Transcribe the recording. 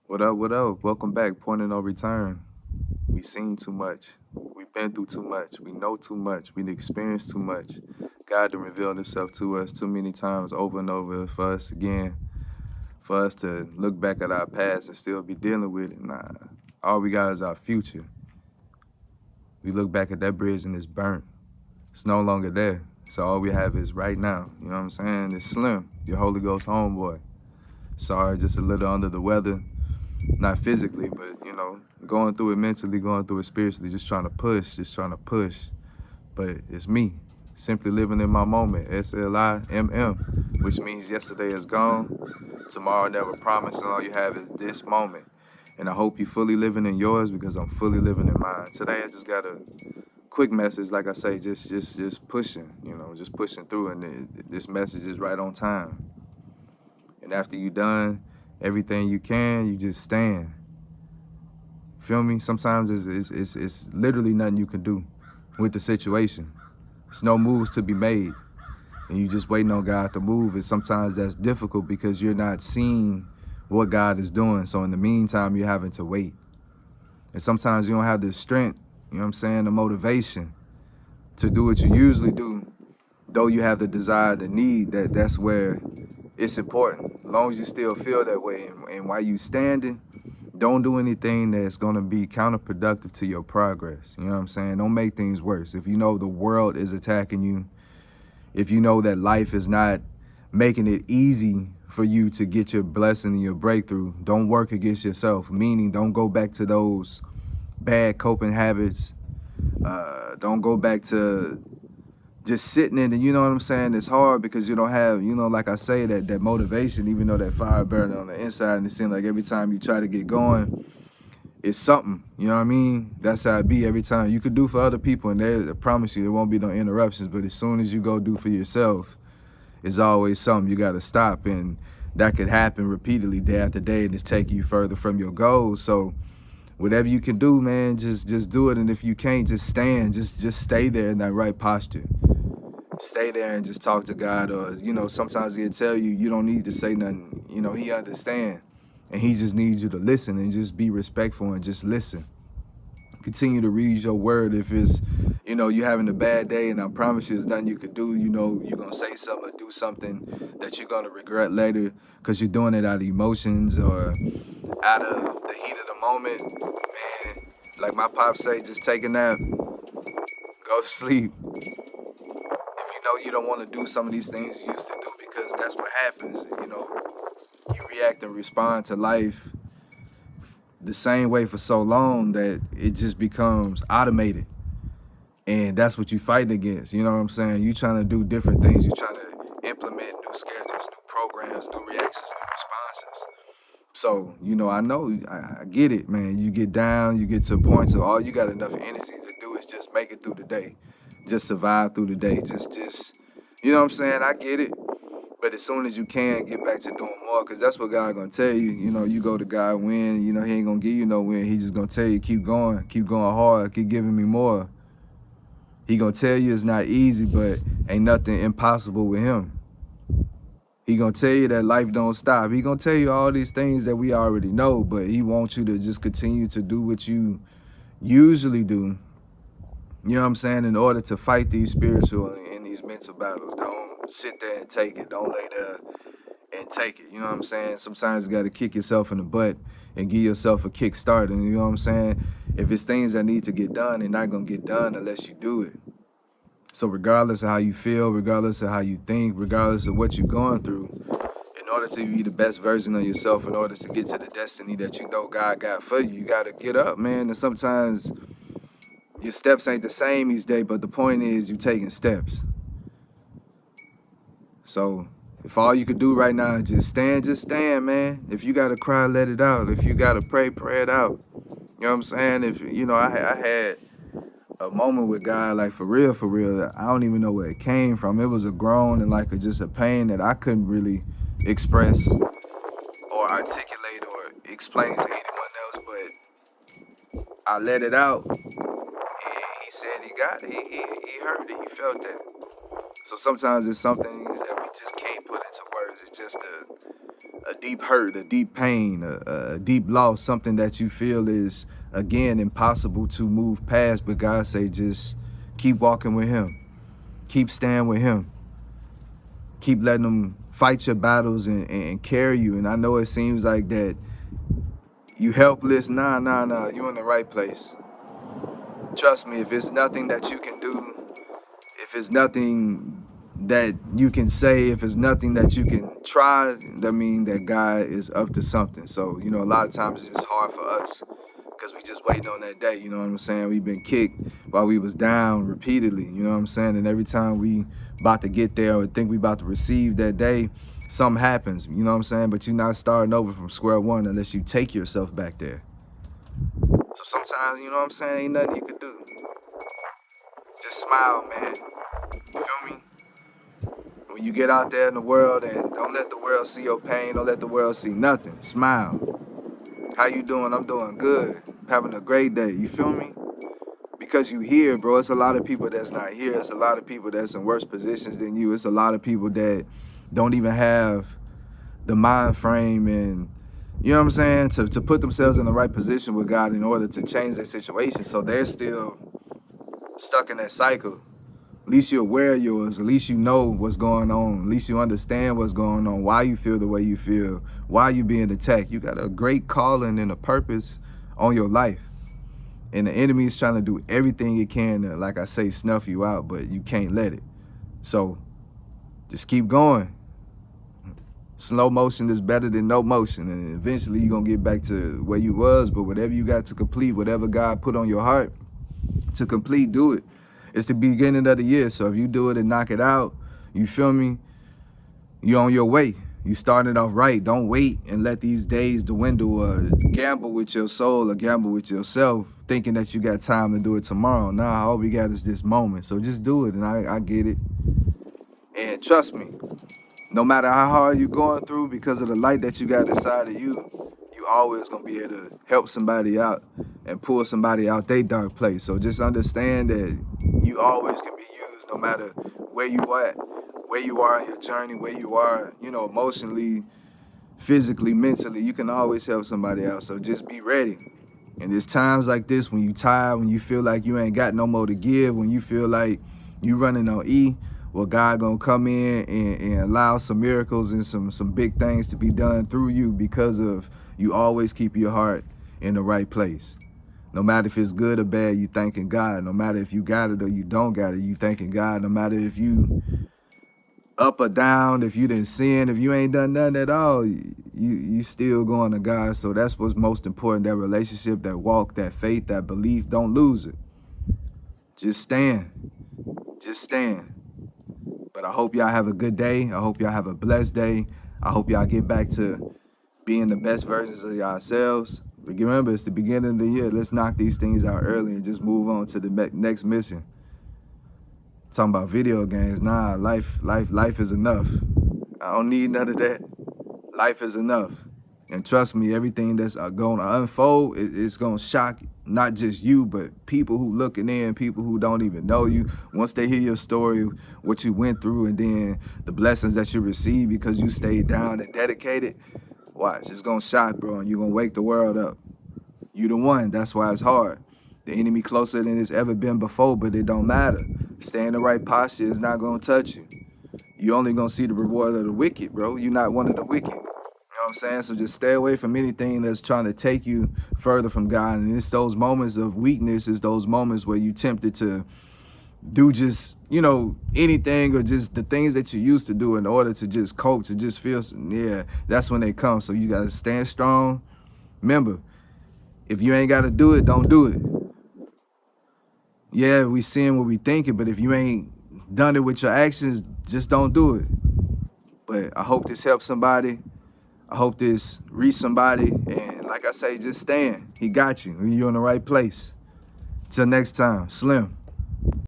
What up, what up? Welcome back. Point of no return. We seen too much. We've been through too much. We know too much. We've experienced too much. God done revealed himself to us too many times over and over for us again, for us to look back at our past and still be dealing with it. Nah. All we got is our future. We look back at that bridge and it's burnt. It's no longer there. So all we have is right now. You know what I'm saying? It's Slim, your Holy Ghost homeboy. Sorry, just a little under the weather. Not physically, but going through it mentally, going through it spiritually, just trying to push, But it's me, simply living in my moment. SLIMM, which means yesterday is gone, tomorrow never promised, and all you have is this moment. And I hope you're fully living in yours because I'm fully living in mine. Today I just got a quick message, like I say, just pushing, just pushing through, and this message is right on time. And after you done everything you can, you just stand. Feel me? Sometimes it's literally nothing you can do with the situation. There's no moves to be made, and you just waiting on God to move. And sometimes that's difficult because you're not seeing what God is doing. So in the meantime, you're having to wait. And sometimes you don't have the strength, you know what I'm saying, the motivation to do what you usually do, though you have the desire, the need. That's where it's important. As long as you still feel that way, and while you standing, don't do anything that's going to be counterproductive to your progress. You know what I'm saying? Don't make things worse. If you know the world is attacking you, if you know that life is not making it easy for you to get your blessing and your breakthrough, don't work against yourself. Meaning, don't go back to those bad coping habits. Don't go back to just sitting in it. You know what I'm saying? It's hard because you don't have, like I say, that motivation, even though that fire burning on the inside, and it seems like every time you try to get going, it's something. You know what I mean? That's how it be every time. You could do for other people, and I promise you there won't be no interruptions, but as soon as you go do for yourself, it's always something you got to stop, and that could happen repeatedly day after day, and it's taking you further from your goals. So whatever you can do, man, just do it. And if you can't, just stand, just stay there in that right posture. Stay there and just talk to God. Or sometimes he'll tell you you don't need to say nothing. He understand, and he just needs you to listen and just be respectful and just listen. Continue to read your word. If it's you having a bad day, and I promise you there's nothing you could do, you're gonna say something or do something that you're gonna regret later because you're doing it out of emotions or out of the heat of the moment. Man, like my pops say, just take a nap, go to sleep. If you know you don't want to do some of these things you used to do, because that's what happens. You react and respond to life the same way for so long that it just becomes automated. And that's what you fighting against. You know what I'm saying? You trying to do different things. You trying to implement new schedules, new programs, new reactions, new responses. So, I know, I get it, man. You get down, you get to a point so all you got enough energy to do is just make it through the day. Just survive through the day. Just, you know what I'm saying? I get it. But as soon as you can, get back to doing more, because that's what God gonna tell you. You go to God when, he ain't gonna give you no win. He just gonna tell you, keep going hard, keep giving me more. He gonna tell you it's not easy, but ain't nothing impossible with him. He gonna tell you that life don't stop. He gonna tell you all these things that we already know, but he wants you to just continue to do what you usually do. You know what I'm saying? In order to fight these spiritual and these mental battles. Don't sit there and take it. Don't lay there and take it. You know what I'm saying? Sometimes you gotta kick yourself in the butt and give yourself a kick start. And you know what I'm saying? If it's things that need to get done, they're not gonna get done unless you do it. So regardless of how you feel, regardless of how you think, regardless of what you're going through, in order to be the best version of yourself, in order to get to the destiny that you know God got for you, you got to get up, man. And sometimes your steps ain't the same each day, but the point is you taking steps. So if all you could do right now is just stand, man. If you got to cry, let it out. If you got to pray, pray it out. You know what I'm saying? If, I had a moment with God, like for real, that I don't even know where it came from. It was a groan and like just a pain that I couldn't really express or articulate or explain to anyone else, but I let it out, and he said he got it. He heard it. He felt it. So sometimes it's some things that we just can't put into words. It's just a deep hurt, a deep pain, a deep loss, something that you feel is, again, impossible to move past. But God say, just keep walking with him. Keep staying with him. Keep letting him fight your battles and carry you. And I know it seems like that you helpless. Nah. You in the right place. Trust me, if it's nothing that you can do, if it's nothing that you can say, if it's nothing that you can try, that means that God is up to something. So, a lot of times it's just hard for us because we just waiting on that day. You know what I'm saying? We've been kicked while we was down repeatedly. You know what I'm saying? And every time we about to get there or think we about to receive that day, something happens. You know what I'm saying? But you're not starting over from square one unless you take yourself back there. So sometimes, you know what I'm saying, ain't nothing you can do. Just smile, man. You feel me? When you get out there in the world, and don't let the world see your pain, don't let the world see nothing. Smile. How you doing? I'm doing good. Having a great day. You feel me? Because you here, bro. It's a lot of people that's not here. It's a lot of people that's in worse positions than you. It's a lot of people that don't even have the mind frame and, you know what I'm saying, to put themselves in the right position with God in order to change their situation. So they're still stuck in that cycle. At least you're aware of yours. At least you know what's going on. At least you understand what's going on, why you feel the way you feel, why you being attacked. You got a great calling and a purpose on your life. And the enemy is trying to do everything it can to, like I say, snuff you out, but you can't let it. So just keep going. Slow motion is better than no motion. And eventually you're going to get back to where you was. But whatever you got to complete, whatever God put on your heart to complete, do it. It's the beginning of the year. So if you do it and knock it out, you feel me? You're on your way. You started off right. Don't wait and let these days dwindle or gamble with your soul or gamble with yourself thinking that you got time to do it tomorrow. Nah, all we got is this moment. So just do it. And I get it. And trust me, no matter how hard you're going through, because of the light that you got inside of you, you always going to be able to help somebody out and pull somebody out their dark place. So just understand that you always can be used no matter where you are, where you are in your journey, where you are, emotionally, physically, mentally. You can always help somebody out. So just be ready. And there's times like this when you tired, when you feel like you ain't got no more to give, when you feel like you running on E, well, God gonna come in and allow some miracles and some big things to be done through you because of you always keep your heart in the right place. No matter if it's good or bad, you thanking God. No matter if you got it or you don't got it, you thanking God. No matter if you up or down, if you didn't sin, if you ain't done nothing at all, you still going to God. So that's what's most important, that relationship, that walk, that faith, that belief. Don't lose it. Just stand. Just stand. But I hope y'all have a good day. I hope y'all have a blessed day. I hope y'all get back to being the best versions of yourselves. But remember, it's the beginning of the year. Let's knock these things out early and just move on to the next mission. Talking about video games, nah, life is enough. I don't need none of that. Life is enough. And trust me, everything that's going to unfold, it's going to shock not just you, but people who looking in, people who don't even know you. Once they hear your story, what you went through, and then the blessings that you received because you stayed down and dedicated, watch, it's going to shock, bro, and you're going to wake the world up. You the one. That's why it's hard. The enemy closer than it's ever been before, but it don't matter. Stay in the right posture. It's not going to touch you. You only going to see the reward of the wicked, bro. You're not one of the wicked. You know what I'm saying? So just stay away from anything that's trying to take you further from God. And it's those moments of weakness, it's those moments where you tempted to do just, anything or just the things that you used to do in order to just cope, to just feel, yeah, that's when they come. So you got to stand strong. Remember, if you ain't got to do it, don't do it. Yeah, we seeing what we thinking, but if you ain't done it with your actions, just don't do it. But I hope this helps somebody. I hope this reach somebody. And like I say, just stand. He got you. You're in the right place. Till next time, Slim.